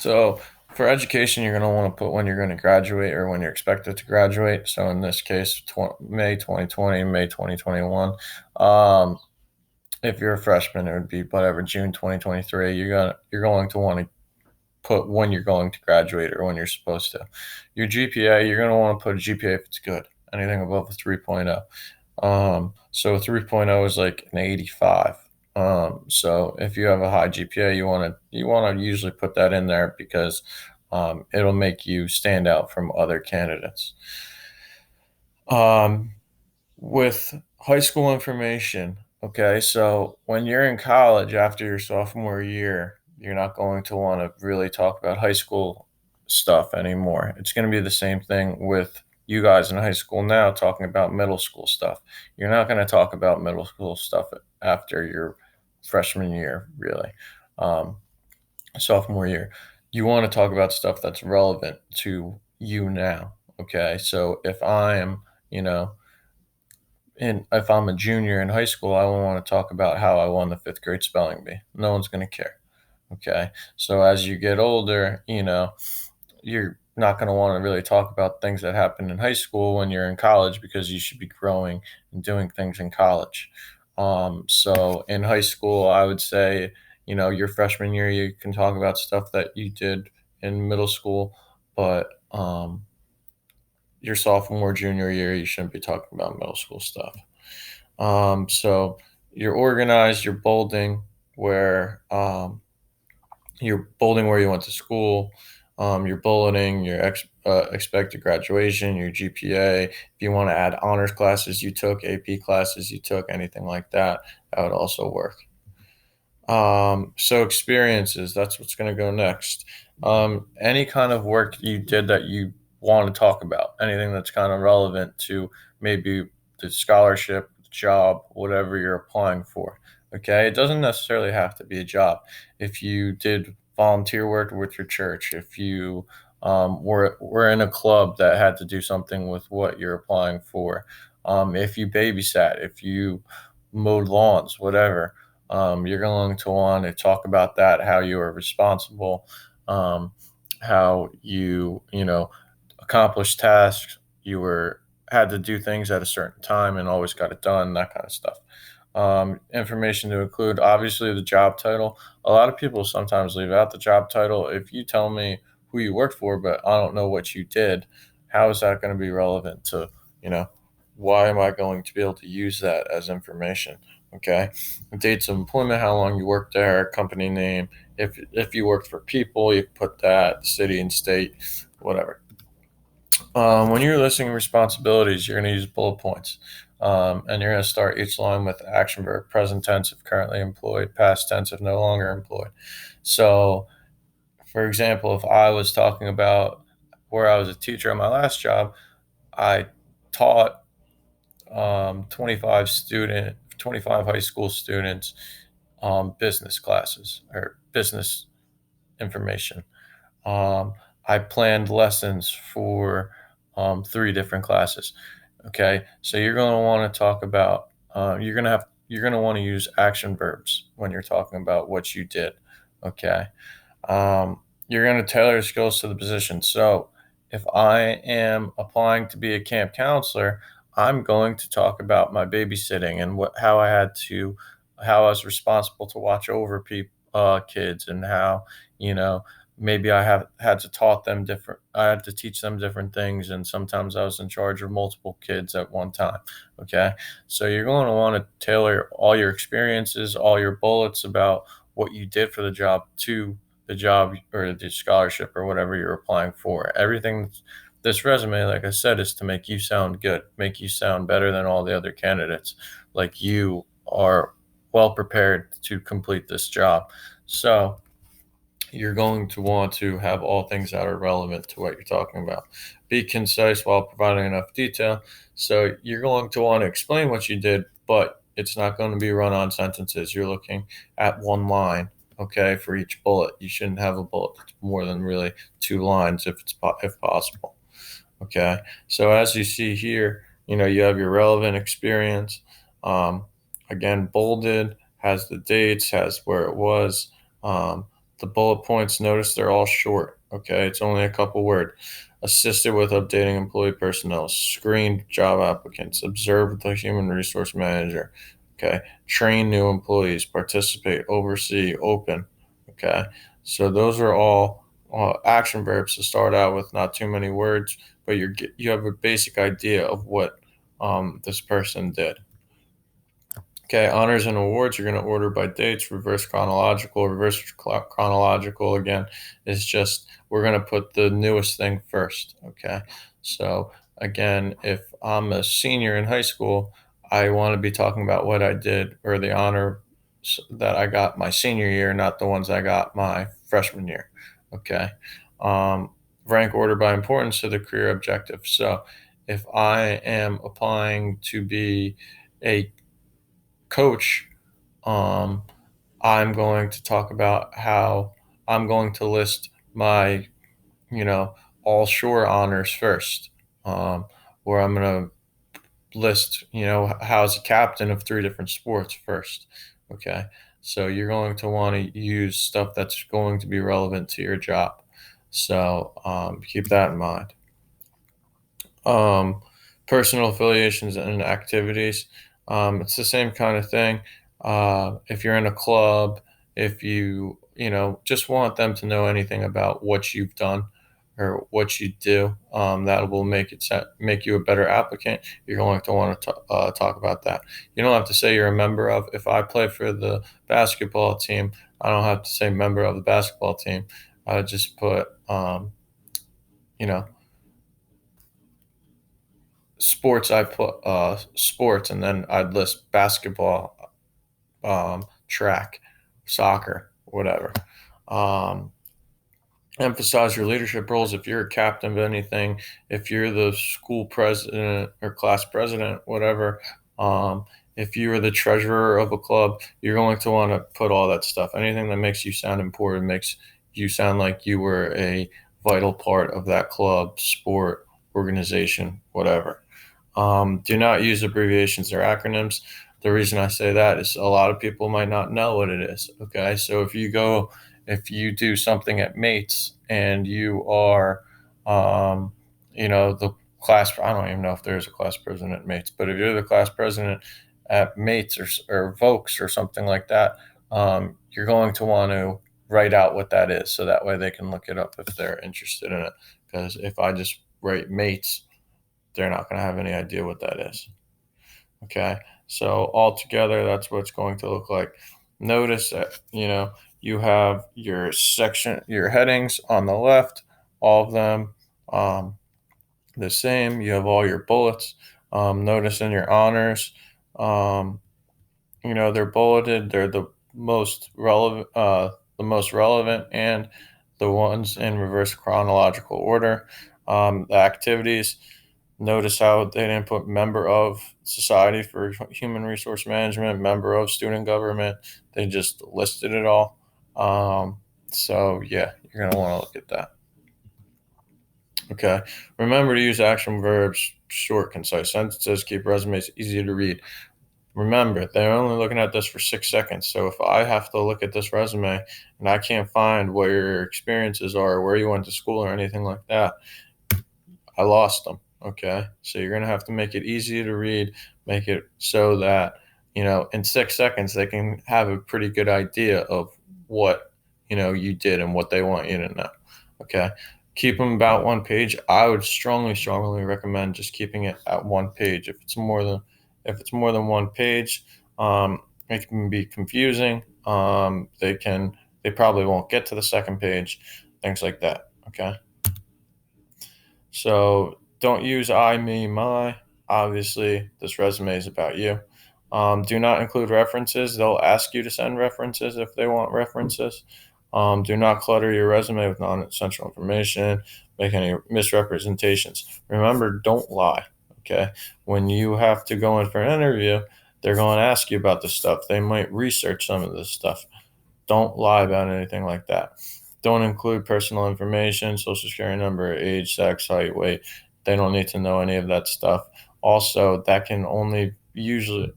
So for education, you're going to want to put when you're going to graduate or when you're expected to graduate. So in this case, May 2020, May 2021. Um, if you're a freshman, it would be whatever June 2023. You're going to want to put when you're going to graduate or when you're supposed to. Your GPA, you're going to want to put a GPA if it's good. Anything above a 3.0. So 3.0 is like an 85. So if you have a high GPA, you want to usually put that in there because it'll make you stand out from other candidates. Um, with high school information, okay, so when you're in college after your sophomore year, you're not going to want to really talk about high school stuff anymore. It's going to be the same thing with you guys in high school now talking about middle school stuff. You're not going to talk about middle school stuff after your freshman year, really. Um, Sophomore year. You want to talk about stuff that's relevant to you now. Okay. So you know, if I'm a junior in high school, I will want to talk about how I won the fifth grade spelling bee. No one's going to care. Okay. So as you get older, you're not going to want to really talk about things that happened in high school when you're in college because you should be growing and doing things in college. So in high school, I would say, your freshman year, you can talk about stuff that you did in middle school, but your sophomore, junior year, you shouldn't be talking about middle school stuff. So you're organized, you're bolding where you went to school, you're bulleting your expected graduation, your GPA. If you want to add honors classes you took, AP classes you took, anything like that, that would also work. So experiences, that's what's going to go next. Any kind of work you did that you want to talk about, anything that's kind of relevant to maybe the scholarship, the job, whatever you're applying for. Okay, it doesn't necessarily have to be a job. If you did volunteer work with your church, if you were in a club that had to do something with what you're applying for, if you babysat, if you mowed lawns, whatever, you're going to want to talk about that, how you are responsible, um, how you accomplished tasks, you were had to do things at a certain time and always got it done, that kind of stuff. Information to include, obviously, the job title. A lot of people sometimes leave out the job title. If you tell me who you worked for, but I don't know what you did, how is that going to be relevant to, you know, why am I going to be able to use that as information? Okay. Dates of employment, how long you worked there, company name. If you worked for people, you put that, city and state, whatever. When you're listing responsibilities, you're going to use bullet points. And you're going to start each line with action verb, present tense if currently employed, past tense if no longer employed. So, for example, if I was talking about where I was a teacher at my last job, I taught 25 high school students business classes or business information. Um, I planned lessons for three different classes. Okay, so you're going to want to talk about you're going to want to use action verbs when you're talking about what you did. Okay, you're going to tailor your skills to the position. So if I am applying to be a camp counselor, I'm going to talk about my babysitting and how I was responsible to watch over kids, and how you know maybe I have had to taught them different I had to teach them different things, and sometimes I was in charge of multiple kids at one time. Okay, so you're going to want to tailor all your experiences, all your bullets about what you did for the job to the job or the scholarship or whatever you're applying for. Everything, this resume, like I said, is to make you sound good, make you sound better than all the other candidates, like you are well prepared to complete this job. So you're going to want to have all things that are relevant to what you're talking about. Be concise while providing enough detail. So you're going to want to explain what you did, but it's not going to be run on sentences. You're looking at one line, okay, for each bullet. You shouldn't have a bullet that's more than really two lines if possible. Okay. So as you see here, you have your relevant experience. Um, Again, bolded, has the dates, has where it was. The bullet points, notice they're all short. Okay, it's only a couple word. Assisted with updating employee personnel, screened job applicants, observe with the human resource manager. Okay, train new employees, participate, oversee, open. Okay, so those are all action verbs to start out with, not too many words, but you have a basic idea of what this person did. Okay, honors and awards, you're going to order by dates, reverse chronological. Chronological, again, is just we're going to put the newest thing first. Okay, so again, if I'm a senior in high school, I want to be talking about what I did or the honor that I got my senior year, not the ones I got my freshman year. Okay, um, rank order by importance to the career objective. So if I am applying to be a coach, um, I'm going to talk about how I'm going to list my, you know, all shore honors first, where I'm going to list, how as a captain of three different sports first. Okay. So you're going to want to use stuff that's going to be relevant to your job. So keep that in mind. um, Personal affiliations and activities. It's the same kind of thing. If you're in a club, if just want them to know anything about what you've done or what you do, that will make you a better applicant. You're going to want to talk about that. You don't have to say you're a member of. If I play for the basketball team, I don't have to say member of the basketball team. I just put you know sports. I put sports, and then I'd list basketball, track, soccer, whatever. um, Emphasize your leadership roles. If you're a captain of anything, if you're the school president or class president, whatever, um, if you are the treasurer of a club, you're going to want to put all that stuff. Anything that makes you sound important, makes you sound like you were a vital part of that club, sport, organization, whatever. Do not use abbreviations or acronyms. The reason I say that is a lot of people might not know what it is. Okay, so if you do something at Mates and you are, um, the class, I don't even know if there's a class president at Mates, but if you're the class president at Mates or Vokes or something like that, you're going to want to write out what that is so that way they can look it up if they're interested in it. Because if I just write Mates, they're not going to have any idea what that is. Okay. So altogether, that's what it's going to look like. Notice that, you have your headings on the left, all of them the same. You have all your bullets. Notice in your honors, um, they're bulleted. They're the most relevant, and the ones in reverse chronological order. The activities. Notice how they didn't put member of Society for Human Resource Management, member of student government. They just listed it all. So yeah, you're gonna want to look at that. Okay. Remember to use action verbs, short, concise sentences. Keep resumes easy to read. Remember, they're only looking at this for 6 seconds. So if I have to look at this resume and I can't find where your experiences are, or where you went to school, or anything like that, I lost them. Okay. So you're going to have to make it easy to read, make it so that, in 6 seconds, they can have a pretty good idea of what, you did and what they want you to know. Okay. Keep them about one page. I would strongly, strongly recommend just keeping it at one page. If it's more than one page, it can be confusing. They probably won't get to the second page, things like that. Okay. So don't use I, me, my. Obviously, this resume is about you. Do not include references. They'll ask you to send references if they want references. Do not clutter your resume with non essential information, make any misrepresentations. Remember, don't lie. Okay. When you have to go in for an interview, they're going to ask you about this stuff. They might research some of this stuff. Don't lie about anything like that. Don't include personal information, social security number, age, sex, height, weight. They don't need to know any of that stuff. Also, that can only usually,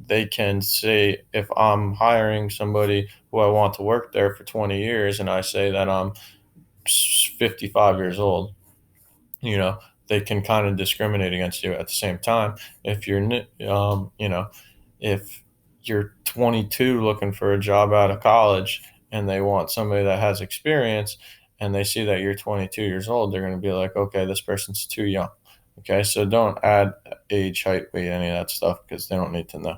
they can say if I'm hiring somebody, who I want to work there for 20 years and I say that I'm 55 years old, you know, they can kind of discriminate against you at the same time. If you're, you know, if you're 22 looking for a job out of college and they want somebody that has experience and they see that you're 22 years old, they're going to be like, okay, this person's too young. Okay, so don't add age, height, weight, any of that stuff because they don't need to know.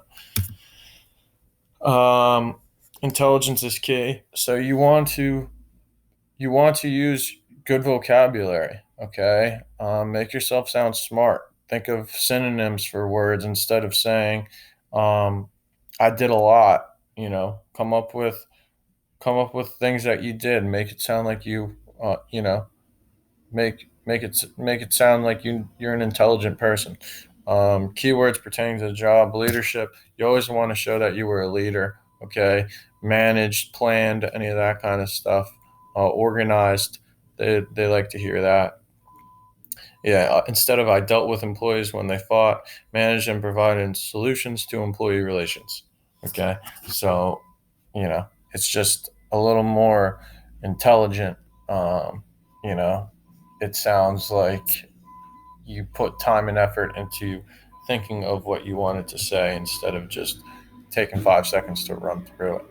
Intelligence is key. So you want to use good vocabulary. Okay, make yourself sound smart. Think of synonyms for words instead of saying, um, "I did a lot." Come up with things that you did. Make it sound like make it sound like you're an intelligent person. Keywords pertaining to the job, leadership. You always want to show that you were a leader. Okay, managed, planned, any of that kind of stuff. Organized. They like to hear that. Yeah. Instead of I dealt with employees when they fought, managed and provided solutions to employee relations. Okay, so it's just a little more intelligent. Um, you know, it sounds like you put time and effort into thinking of what you wanted to say instead of just taking 5 seconds to run through it.